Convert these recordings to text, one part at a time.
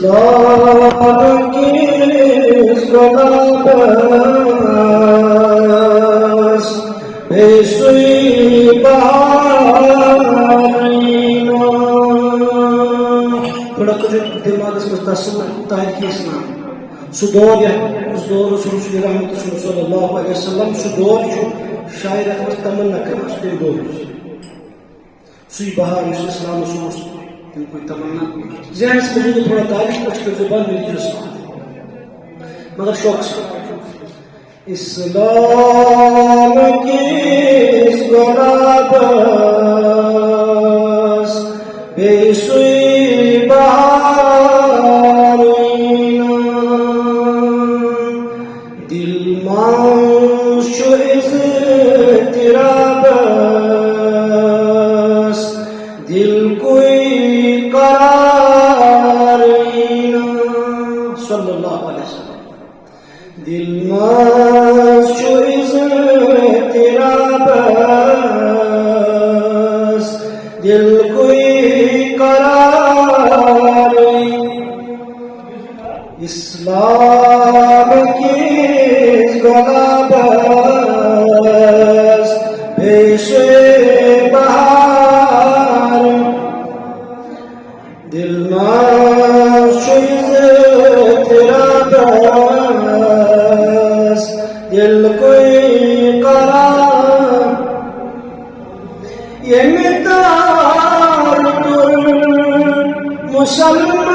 İslam ki izgolabas beşi baharina. थोड़ा कुछ दिमाग में तस्वीर तारीख इस्लाम सुदौर या उस दौर रसूल रहमत सल्लल्लाहु अलैहि वसल्लम सुदौर जो शायद अखबार तमन्ना करना उसके दौर सुई बहार इस्लाम सोच कोई तमन्ना ज़हन से मुझे थोड़ा तारीख कुछ कर जुबान मेरी इस्लाम मगर शौक से इस्लाम की इसगलाबस बेसुई इस्लाम की गलाबस पेशे बहार दिल माशुइज़ तेरा बस दिल कोई करार ये मितार तुर मुसलमान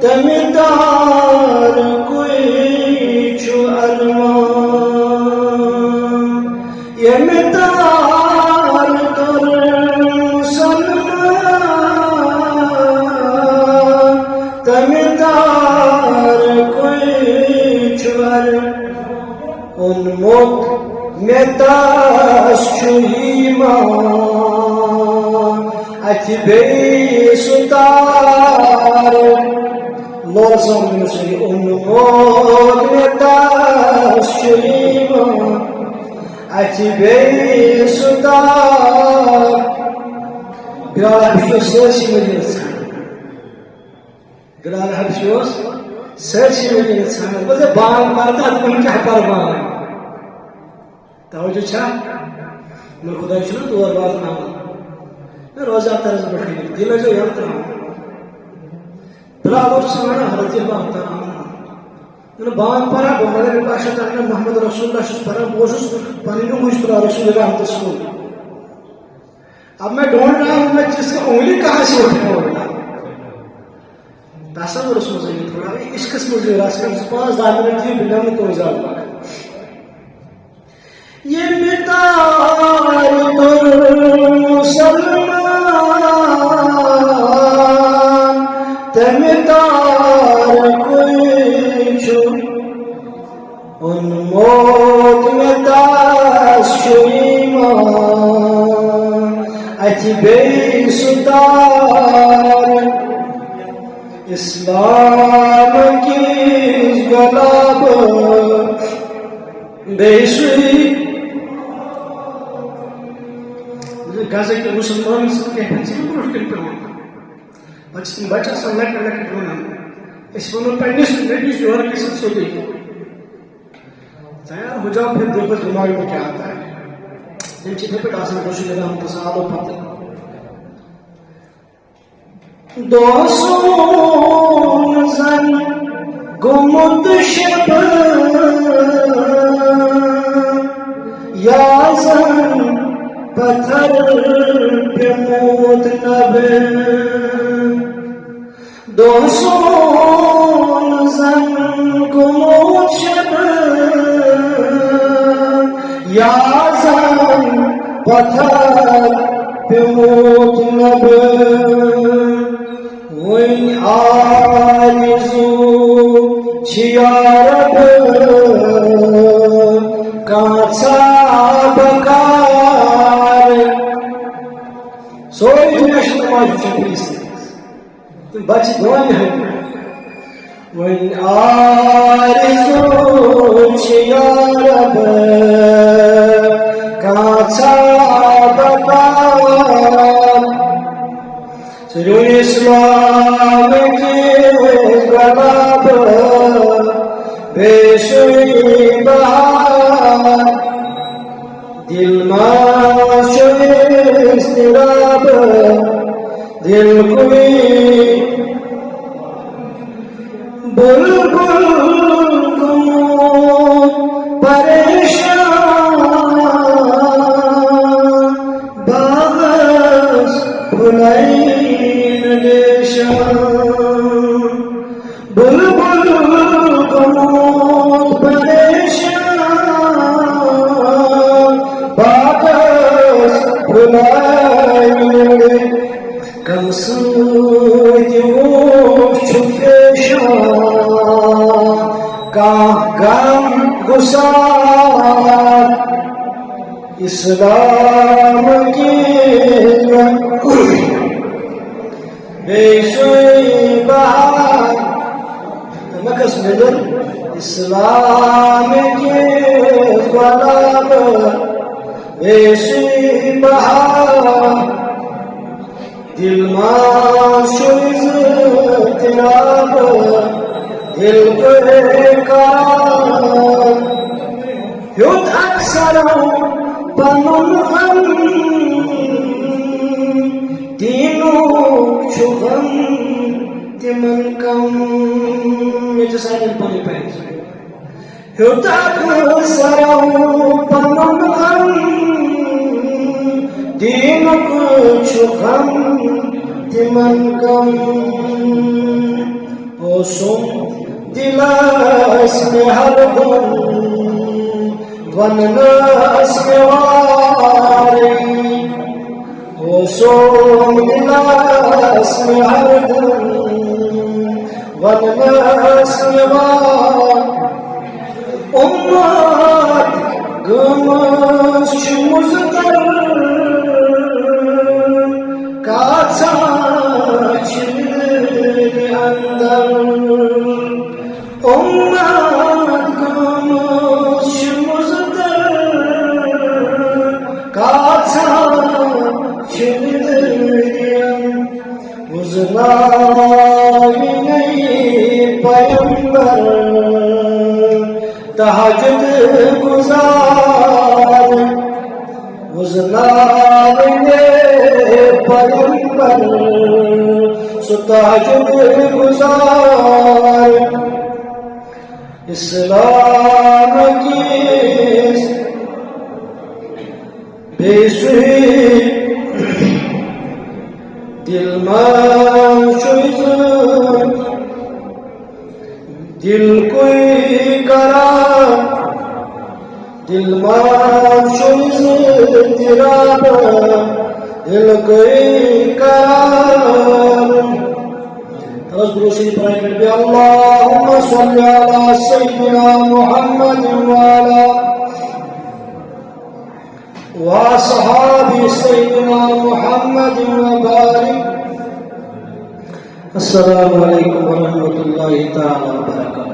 तमिदार कोई छू अरमान ये मितार तुर मुसलमान तमिदार कोई छू उन्मुख में ताश ईमान अथबे सुतार लोज़म से उन्मुख में ताश ईमान अथबे Sutar Gral Habşos Medinsan Gral Habşos Medinsan Boze bağın marda adamın kahpar bağın तवज्जो छा मैं खुदा चुना तो और बात ना मैं रोजा तरस बैठी दिल जो याद रहा बड़ा और समाना हरते बात रहा मैंने बात परा बंगले में पाशा करने मोहम्मद रसूलुल्लाह शुस परा बोझुस पानी में कुछ परा रसूलुल्लाह हम तस्को अब मैं ढूंढ रहा हूँ मैं जिसका उंगली कहाँ से उठने वाला तासव रसूल से थोड़ा इस किस्म से रास्ते में 5 मिनट की बिना में तो जाऊँगा ये मितार मुसलमान तमितार कोई छू उन्मोक में ताश ईमान अथबे सुतार इस्लाम की गलाब बेशुई Gaza के मुसलमान से कहते हैं मुश्किल पे होना बच्चा सा लग होना इस वनो पेनिस लेडीज जो हर किसी से भी तैयार हो जाओ फिर देखो दिमाग में क्या आता है जिन चीज़ों पे डांस कोशिश कर रहा हूँ तो सालों पता दोस्तों जन गुमुत शब याज़न पत्थर पे मौत नबे दोस्तों जन गुमोत शब याज़न पत्थर पे मौत नबे वही आरज़ू छियारब कांसा बकार सोई नशत माजूद तुम बच्चे दुआ है वही आरज़ू छियारब कांसा बकार Sürün İslam'ı gizgalabı beşi bahar Dilmaz şu istirabı Dil kuy बुलबुल परेशान बागस फुलाइन देशान बुलबुल परेशान बागस फुलाइन कम gam gusar İslam ki beşi bahar makas nedir? İslam ki gulabı beşi bahar dilma şu iztirabı दिल बेकार युद्ध अक्सर पनुन हम तीनों शुभम तिमन कम ये साइलेंट पानी पे युद्ध अक्सर पनुन हम तीनों शुभम तिमन कम ओ सुन दिलास में हर गुन वननास में वारी ओ सोम दिलास में हर गुन वननास में वारी उम्मत गमश मुज़कर काचा छिले अंदर उम्मत गमश मुज़कर काचा छिले मुज़लाई नहीं पैगंबर तहज्जुद गुज़ार मुज़लाने पैगंबर सो तहज्जुद गुज़ार इस्लाम की बेसुई दिल माशूज़ दिल कोई करार दिल माशूज़ तिराब दिल कोई करार तज़्कुरु शरीफ अल्लाहुम्मा सल्लि अला सय्यिदिना मुहम्मद व अला वअसहाबि सय्यिदिना मुहम्मद व बारिक अस्सलामु अलैकुम व रहमतुल्लाहि तआला व बरकातहू।